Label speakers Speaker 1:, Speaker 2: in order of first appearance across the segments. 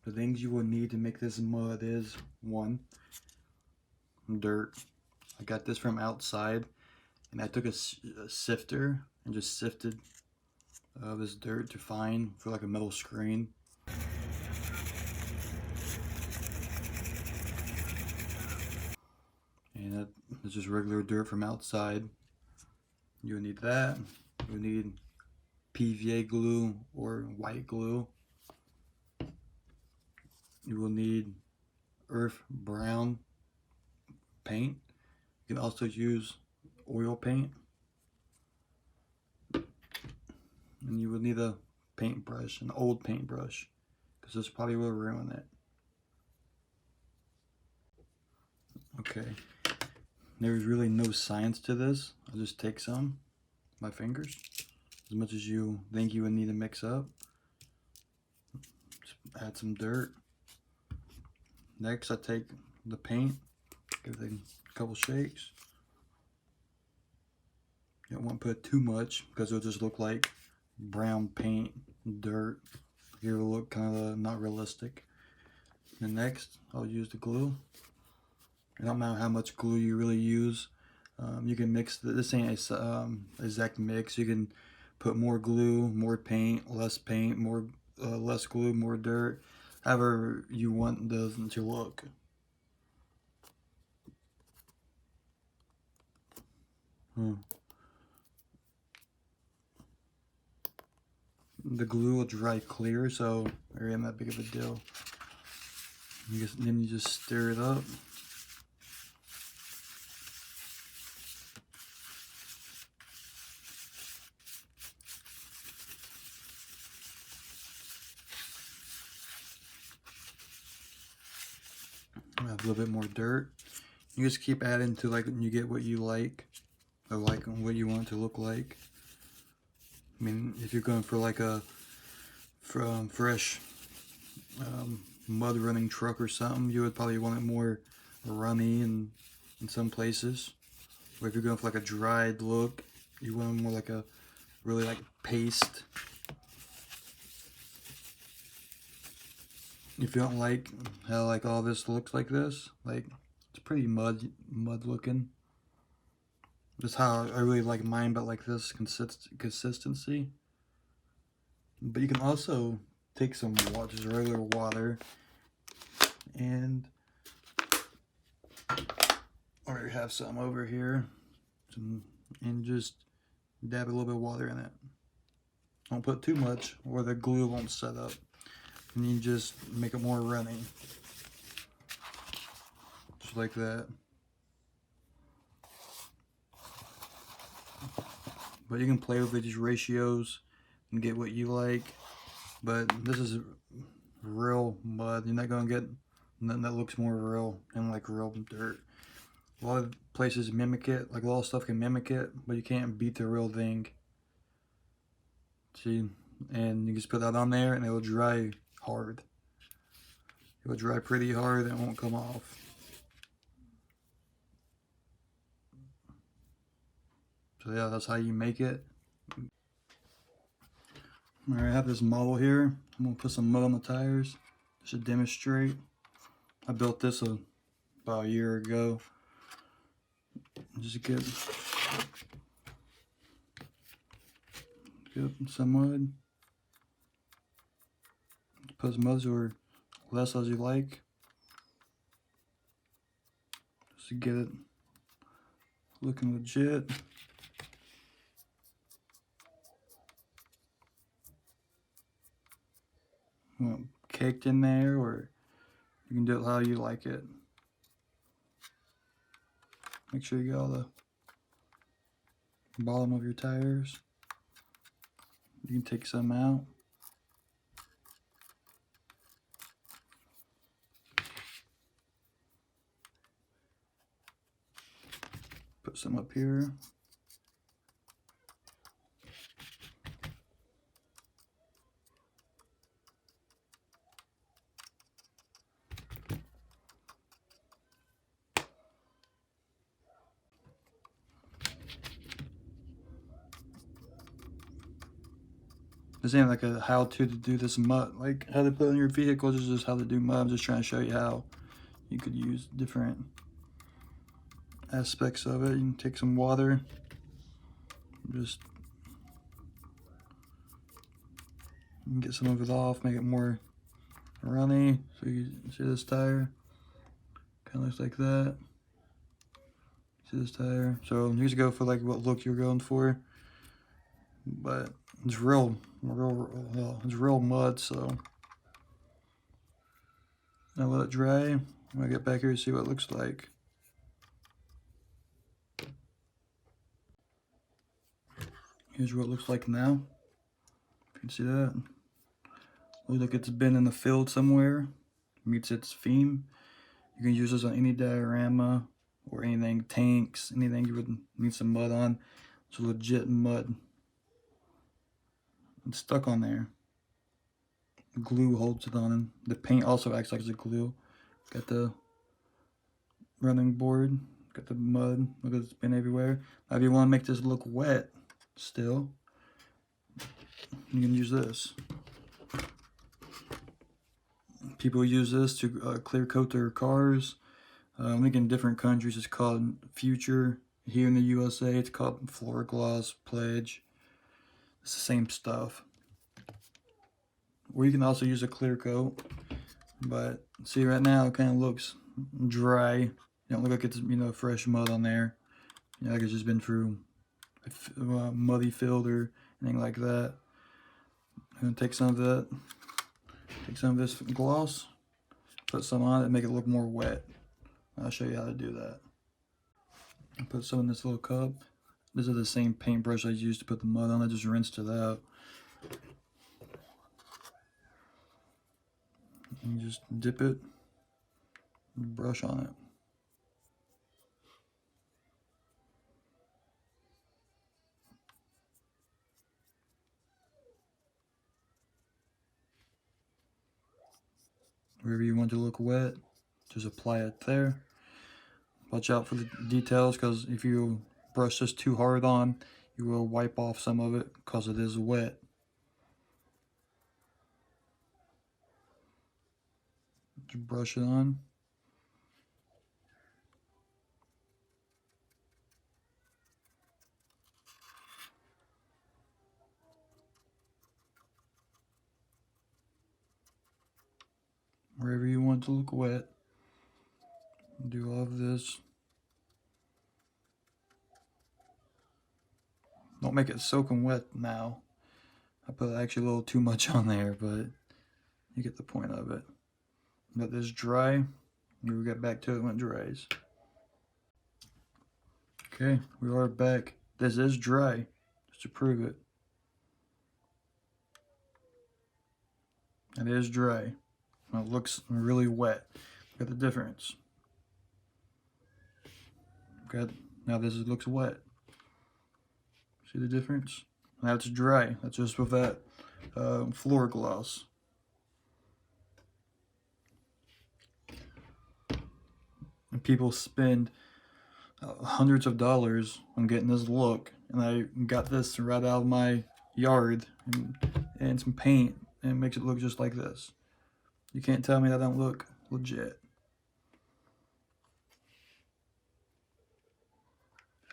Speaker 1: The things you will need to make this mud is, one, dirt. I got this from outside, and I took a sifter and just sifted this dirt to fine for like a metal screen. And that is just regular dirt from outside. You'll need that. You'll need PVA glue or white glue. You will need earth brown paint. You can also use oil paint. And you will need a paintbrush, an old paintbrush, because this probably will ruin it. Okay, there's really no science to this. I'll just take some, my fingers, as much as you think you would need to mix up. Just add some dirt. Next, I take the paint, give it a couple shakes. You don't want to put too much because it'll just look like brown paint, dirt. It will look kind of not realistic. And next, I'll use the glue. It don't matter how much glue you really use. You can mix, this ain't exact mix. You can put more glue, more paint, more less glue, more dirt. However you want those to look. The glue will dry clear, so it ain't that big of a deal. Then you just stir it up. Add a little bit more dirt. You just keep adding to like you get what you like, or like what you want it to look like. I mean, if you're going for like a fresh mud running truck or something, you would probably want it more runny in some places. Or if you're going for like a dried look, you want it more like a really like paste. If you don't like how like all this looks like this, like it's pretty mud looking. That's how I really like mine, but like this consistency. But you can also take some water, just regular water, and I already have some over here, and just dab a little bit of water in it. Don't put too much or the glue won't set up. And you just make it more runny. Just like that. But you can play with these ratios and get what you like. But this is real mud. You're not gonna get nothing that looks more real and like real dirt. A lot of places mimic it, like a lot of stuff can mimic it, but you can't beat the real thing. See, and you just put that on there and it will dry hard. It will dry pretty hard and it won't come off. So yeah, that's how you make it. Alright, I have this model here. I'm gonna put some mud on the tires just to demonstrate. I built this about a year ago. Just get some mud. Put as much or less as you like. Just to get it looking legit. You want it caked in there, or you can do it how you like it. Make sure you get all the bottom of your tires. You can take some out. Put some up here. this ain't like a how-to to do this mud, like how to put in your vehicle. This is just how to do mud. I'm just trying to show you how you could use different aspects of it. You can take some water, just you can get some of it off, make it more runny. So you see this tire, kind of looks like that. See this tire. So you just go for like what look you're going for, but it's real it's real mud. So now let it dry. I'm gonna get back here to see what it looks like. Here's what it looks like now. You can see that. Looks like it's been in the field somewhere. Meets its theme. You can use this on any diorama or anything, tanks, anything you would need some mud on. It's legit mud. It's stuck on there. The glue holds it on. The paint also acts like the glue. Got the running board. Got the mud. Look, it's been everywhere. Now if you want to make this look wet still, you can use this. People use this to clear coat their cars. I think in different countries it's called Future. Here in the USA it's called Floorgloss Pledge. It's the same stuff. Or you can also use a clear coat. But see, right now it kind of looks dry. You don't look like it's, you know, fresh mud on there. You know, like it's just been through a muddy field or anything like that. I'm gonna take some of that. Take some of this gloss, put some on it, and make it look more wet. I'll show you how to do that. I'll put some in this little cup. This is the same paintbrush I used to put the mud on. I just rinsed it out. And you just dip it, and brush on it. Wherever you want to look wet, just apply it there. Watch out for the details, because if you brush this too hard on, you will wipe off some of it because it is wet. Just brush it on. Wherever you want to look wet, do all of this. Don't make it soaking wet now. I put actually a little too much on there, but you get the point of it. Let this dry. We'll get back to it when it dries. Okay, we are back. This is dry, just to prove it. It is dry. It looks really wet. Look at the difference. Okay, now this looks wet. See the difference? Now it's dry. That's just with that Floorgloss. And people spend hundreds of dollars on getting this look, and I got this right out of my yard and some paint, and it makes it look just like this. You can't tell me that don't look legit.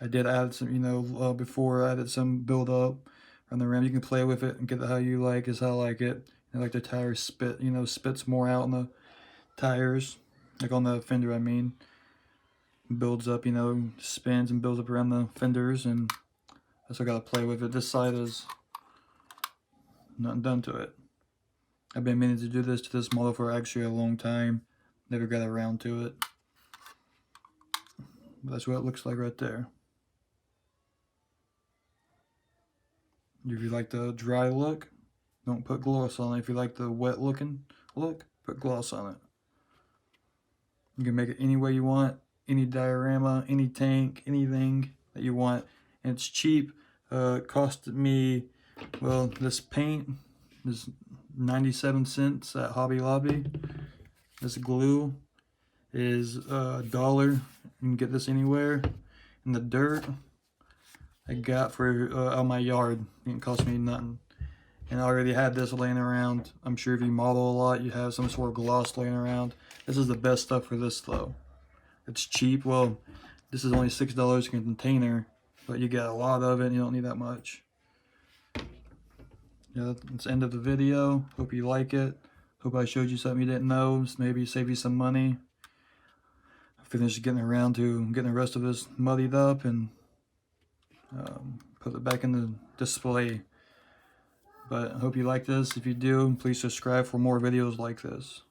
Speaker 1: I did add some, you know, before I added some build up on the rim. You can play with it and get it how you like, is how I like it. And like the tires spit, you know, spits more out on the tires, like on the fender, I mean. Builds up, you know, spins and builds up around the fenders, and I still gotta play with it. This side is nothing done to it. I've been meaning to do this to this model for actually a long time. Never got around to it. But that's what it looks like right there. If you like the dry look, don't put gloss on it. If you like the wet looking look, put gloss on it. You can make it any way you want, any diorama, any tank, anything that you want. And it's cheap. It costed me, well, this paint is 97 cents at Hobby Lobby. This glue is $1. You can get this anywhere. And the dirt I got for out my yard. It didn't cost me nothing. And I already had this laying around. I'm sure if you model a lot, you have some sort of gloss laying around. This is the best stuff for this though. It's cheap. Well, this is only $6 a container, but you get a lot of it and you don't need that much. Yeah, that's the end of the video. Hope you like it. Hope I showed you something you didn't know. Maybe save you some money. I finished getting around to getting the rest of this muddied up and put it back in the display. But I hope you like this. If you do, please subscribe for more videos like this.